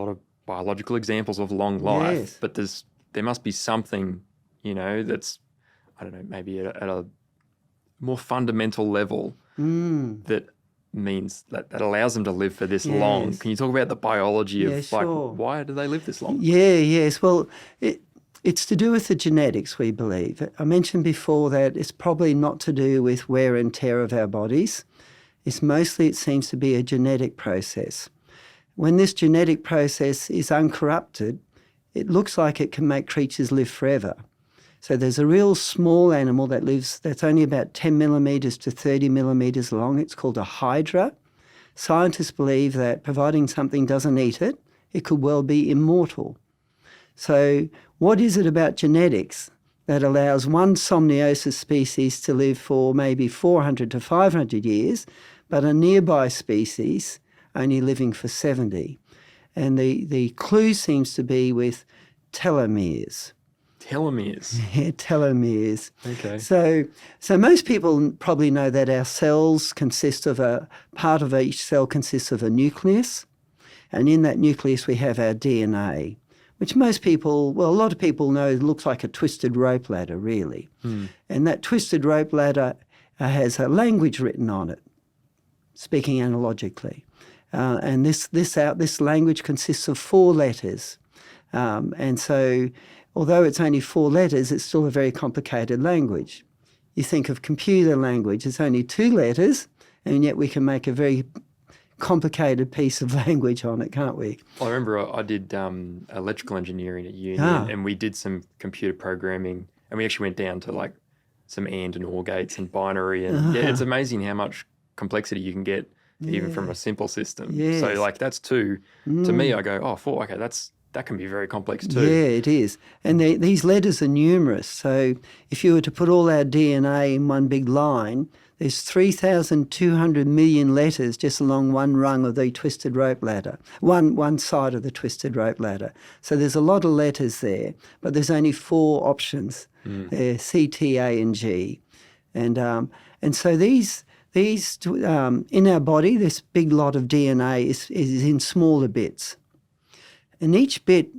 lot of biological examples of long life, Yes. but there must be something, that's, I don't know, maybe at a more fundamental level that means that allows them to live for this long. Yes. Can you talk about the biology of sure. why do they live this long? Yes. Well, it's to do with the genetics, we believe. I mentioned before that it's probably not to do with wear and tear of our bodies. It seems to be a genetic process. When this genetic process is uncorrupted, it looks like it can make creatures live forever. So there's a real small animal that's only about 10 millimetres to 30 millimetres long. It's called a hydra. Scientists believe that providing something doesn't eat it, it could well be immortal. So what is it about genetics that allows one Somniosus species to live for maybe 400 to 500 years, but a nearby species only living for 70? And the clue seems to be with telomeres. Telomeres? Yeah, telomeres. Okay. So most people probably know that our cells part of each cell consists of a nucleus, and in that nucleus we have our DNA, which a lot of people know looks like a twisted rope ladder, really. And that twisted rope ladder has a language written on it, speaking analogically. And this language consists of 4 letters. And so although it's only 4 letters, it's still a very complicated language. You think of computer language, it's only 2 letters, and yet we can make a very complicated piece of language on it, can't we? I remember I did electrical engineering at uni, and we did some computer programming, and we actually went down to like some AND and OR gates and binary, and it's amazing how much complexity you can get even from a simple system. Yes. So like that's 2. To me, I go, 4, okay, that can be very complex too. Yeah, it is. And these letters are numerous. So if you were to put all our DNA in one big line, there's 3,200 million letters just along one rung of the twisted rope ladder, one side of the twisted rope ladder. So there's a lot of letters there, but there's only 4 options, C, T, A, and G. And so these in our body, this big lot of DNA is in smaller bits. And each bit,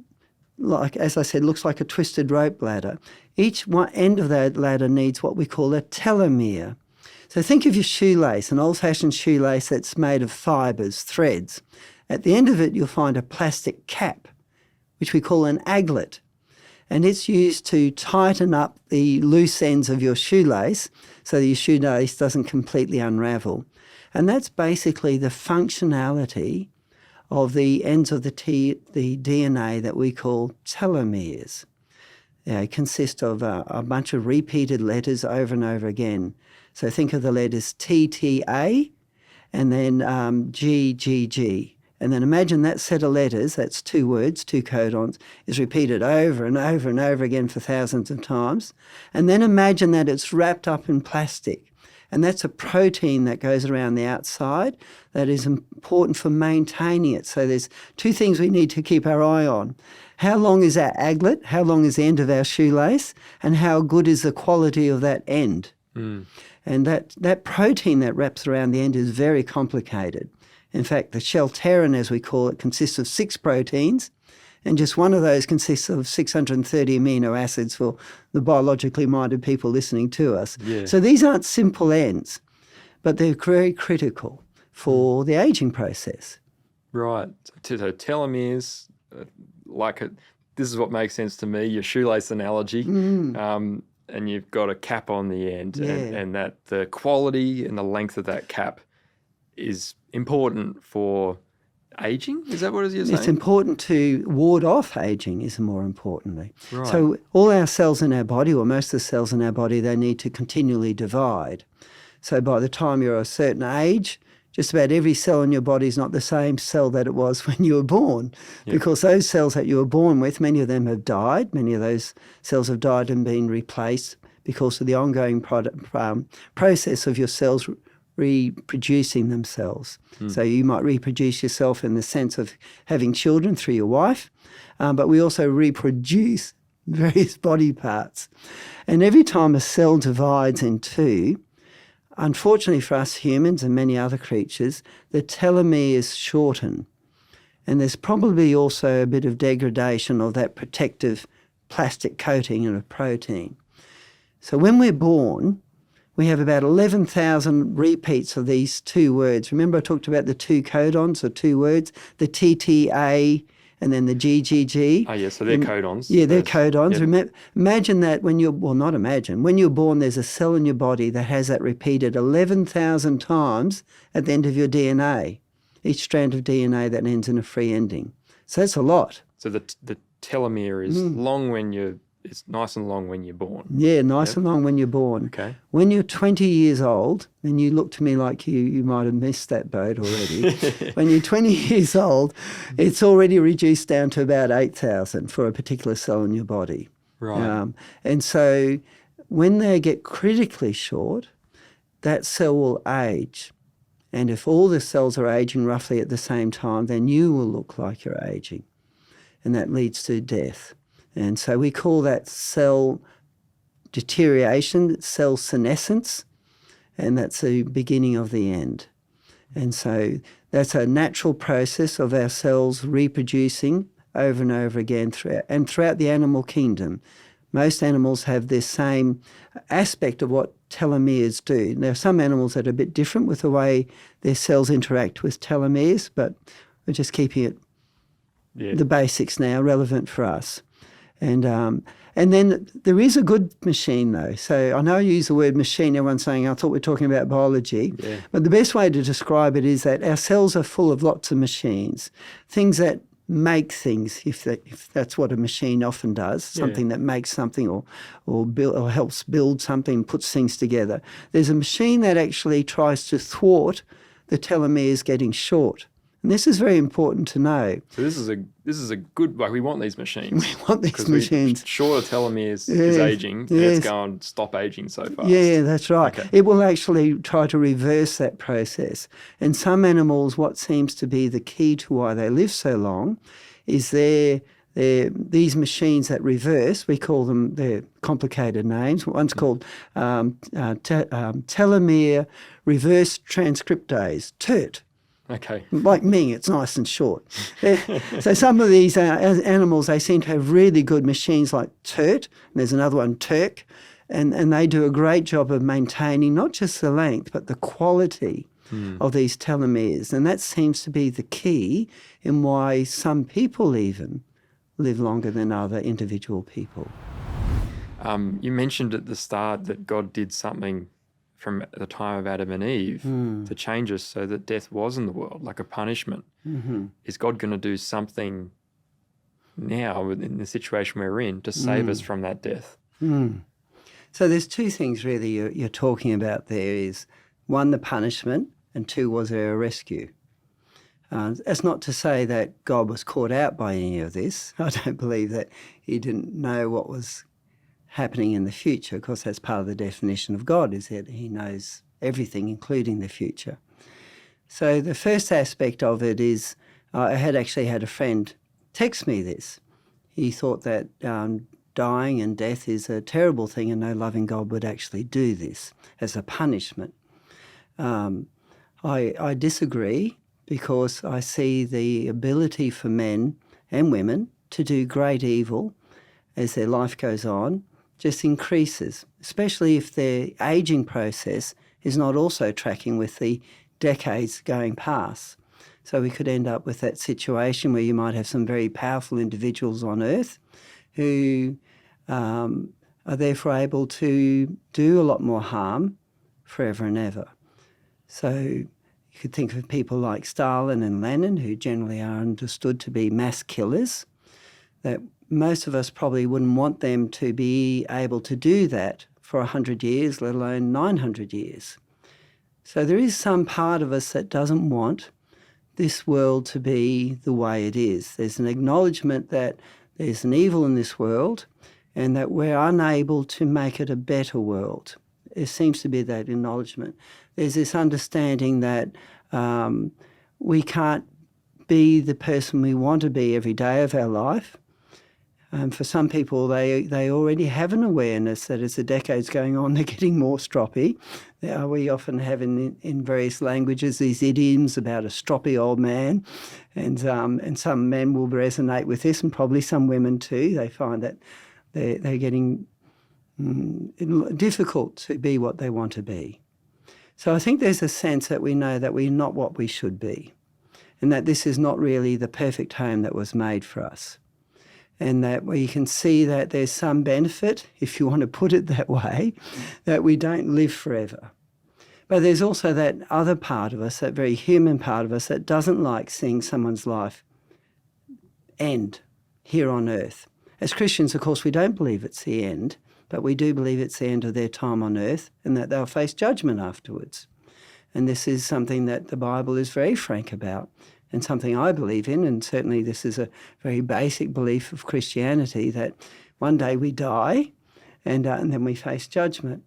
like as I said, looks like a twisted rope ladder. Each one end of that ladder needs what we call a telomere. So think of your shoelace, an old-fashioned shoelace that's made of fibres, threads. At the end of it, you'll find a plastic cap, which we call an aglet. And it's used to tighten up the loose ends of your shoelace so that your shoelace doesn't completely unravel. And that's basically the functionality of the ends of the DNA that we call telomeres. They consist of a bunch of repeated letters over and over again. So think of the letters T, T, A, and then G, G, G. And then imagine that set of letters, that's 2 words, 2 codons, is repeated over and over and over again for thousands of times. And then imagine that it's wrapped up in plastic. And that's a protein that goes around the outside that is important for maintaining it. So there's 2 things we need to keep our eye on. How long is our aglet? How long is the end of our shoelace? And how good is the quality of that end? And that protein that wraps around the end is very complicated. In fact, the shell pterin, as we call it, consists of 6 proteins, and just one of those consists of 630 amino acids for the biologically minded people listening to us. Yeah. So these aren't simple ends, but they're very critical for the aging process. Right. So telomeres, this is what makes sense to me, your shoelace analogy. And you've got a cap on the end, and that the quality and the length of that cap is important for aging? Is that what you're saying? It's important to ward off aging, is more importantly. Right. So all our cells in our body, or most of the cells in our body, they need to continually divide. So by the time you're a certain age, just about every cell in your body is not the same cell that it was when you were born, because those cells that you were born with, many of them have died. Many of those cells have died and been replaced because of the ongoing process of your cells reproducing themselves. So you might reproduce yourself in the sense of having children through your wife, but we also reproduce various body parts. And every time a cell divides in 2, unfortunately for us humans and many other creatures, the telomeres shorten. And there's probably also a bit of degradation of that protective plastic coating in a protein. So when we're born, we have about 11,000 repeats of these two words. Remember I talked about the two codons or two words, the TTA and then the GGG. Oh, yeah, so they're codons. Yeah, they're codons. Yep. Imagine that when you're, well, not imagine, when you're born, there's a cell in your body that has that repeated 11,000 times at the end of your DNA, each strand of DNA that ends in a free ending. So that's a lot. So the telomere is long when it's nice and long when you're born. Yeah, nice and long when you're born. Okay. When you're 20 years old, and you look to me like you might have missed that boat already. When you're 20 years old, it's already reduced down to about 8,000 for a particular cell in your body. Right. And so when they get critically short, that cell will age. And if all the cells are aging roughly at the same time, then you will look like you're aging. And that leads to death. And so we call that cell deterioration, cell senescence, and that's the beginning of the end. And so that's a natural process of our cells reproducing over and over again throughout the animal kingdom. Most animals have this same aspect of what telomeres do. There are some animals that are a bit different with the way their cells interact with telomeres, but we're just keeping it the basics now relevant for us. And then there is a good machine, though. So I know I use the word machine. Everyone's saying, I thought we were talking about biology. Yeah. But the best way to describe it is that our cells are full of lots of machines, things that make things, if that's what a machine often does, something that makes something or helps build something, puts things together. There's a machine that actually tries to thwart the telomeres getting short. And this is very important to know. So this is a good, like, we want these machines. We want these machines. Shorter telomeres is aging, and it's going to stop aging so fast. Yeah, that's right. Okay. It will actually try to reverse that process. And some animals, what seems to be the key to why they live so long is these machines that reverse, we call them, they're complicated names. One's called telomere reverse transcriptase, TERT. Okay. Like Ming, it's nice and short. So some of these animals, they seem to have really good machines like TERT, and there's another one, Turk, and they do a great job of maintaining not just the length, but the quality of these telomeres. And that seems to be the key in why some people even live longer than other individual people. You mentioned at the start that God did something from the time of Adam and Eve to change us so that death was in the world, like a punishment. Mm-hmm. Is God going to do something now in the situation we're in to save us from that death? So there's two things really you're talking about there is, one, the punishment, and two, was there a rescue? That's not to say that God was caught out by any of this. I don't believe that he didn't know what was happening in the future. Of course, that's part of the definition of God, is that he knows everything, including the future. So the first aspect of it is, I had a friend text me this. He thought that dying and death is a terrible thing and no loving God would actually do this as a punishment. I disagree, because I see the ability for men and women to do great evil as their life goes on just increases, especially if their ageing process is not also tracking with the decades going past. So we could end up with that situation where you might have some very powerful individuals on earth who are therefore able to do a lot more harm forever and ever. So you could think of people like Stalin and Lenin, who generally are understood to be mass killers, that most of us probably wouldn't want them to be able to do that for 100 years, let alone 900 years. So there is some part of us that doesn't want this world to be the way it is. There's an acknowledgement that there's an evil in this world and that we're unable to make it a better world. There seems to be that acknowledgement. There's this understanding that we can't be the person we want to be every day of our life. For some people, they already have an awareness that as the decade's going on, they're getting more stroppy. We often have in various languages these idioms about a stroppy old man, and some men will resonate with this, and probably some women too. They find that they're getting difficult to be what they want to be. So I think there's a sense that we know that we're not what we should be, and that this is not really the perfect home that was made for us. And that we can see that there's some benefit, if you want to put it that way, that we don't live forever. But there's also that other part of us, that very human part of us, that doesn't like seeing someone's life end here on earth. As Christians, of course, we don't believe it's the end, but we do believe it's the end of their time on earth and that they'll face judgment afterwards. And this is something that the Bible is very frank about, and something I believe in, and certainly this is a very basic belief of Christianity, that one day we die and then we face judgment.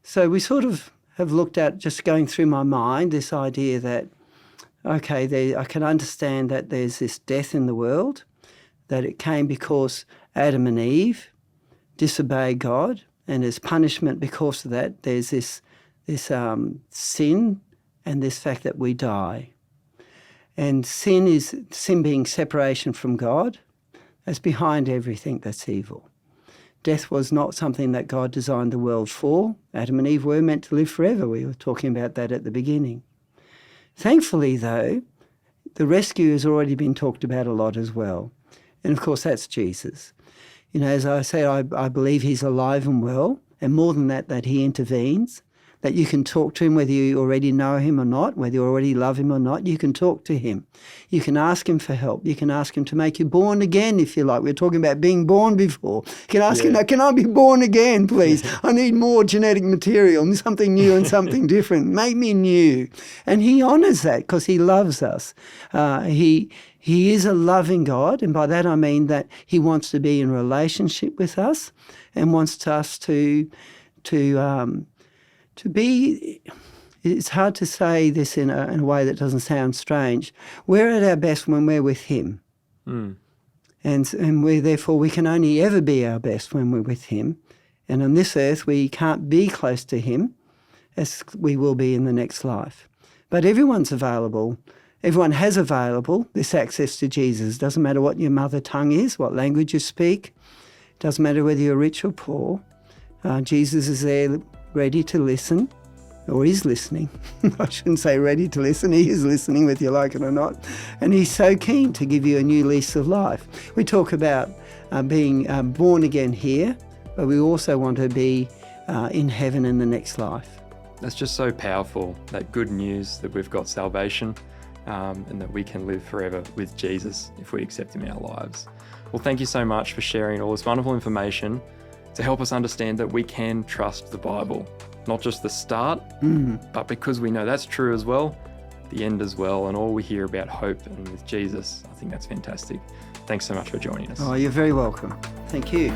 So we sort of have looked at, just going through my mind, this idea that, okay, I can understand that there's this death in the world, that it came because Adam and Eve disobeyed God, and as punishment because of that, there's this sin and this fact that we die. And sin being separation from God. That's behind everything that's evil. Death was not something that God designed the world for. Adam and Eve were meant to live forever. We were talking about that at the beginning. Thankfully, though, the rescue has already been talked about a lot as well. And of course, that's Jesus. You know, as I said, I believe he's alive and well, and more than that, that he intervenes, that you can talk to him whether you already know him or not, whether you already love him or not. You can talk to him. You can ask him for help. You can ask him to make you born again, if you like. We were talking about being born before. You can ask him, now, can I be born again, please? I need more genetic material, something new and something different. Make me new. And he honours that because he loves us. He is a loving God, and by that I mean that he wants to be in relationship with us and wants us to be, it's hard to say this in a way that doesn't sound strange. We're at our best when we're with him. Mm. And therefore we can only ever be our best when we're with him. And on this earth we can't be close to him as we will be in the next life. But everyone's available. Everyone has available this access to Jesus. Doesn't matter what your mother tongue is, what language you speak. Doesn't matter whether you're rich or poor. Jesus is there ready to listen, or is listening. I shouldn't say ready to listen. He is listening, whether you like it or not. And he's so keen to give you a new lease of life. We talk about being born again here, but we also want to be in heaven in the next life. That's just so powerful, that good news that we've got salvation and that we can live forever with Jesus if we accept him in our lives. Well, thank you so much for sharing all this wonderful information to help us understand that we can trust the Bible, not just the start, but because we know that's true as well, the end as well, and all we hear about hope and with Jesus. I think that's fantastic. Thanks so much for joining us. Oh, you're very welcome. Thank you.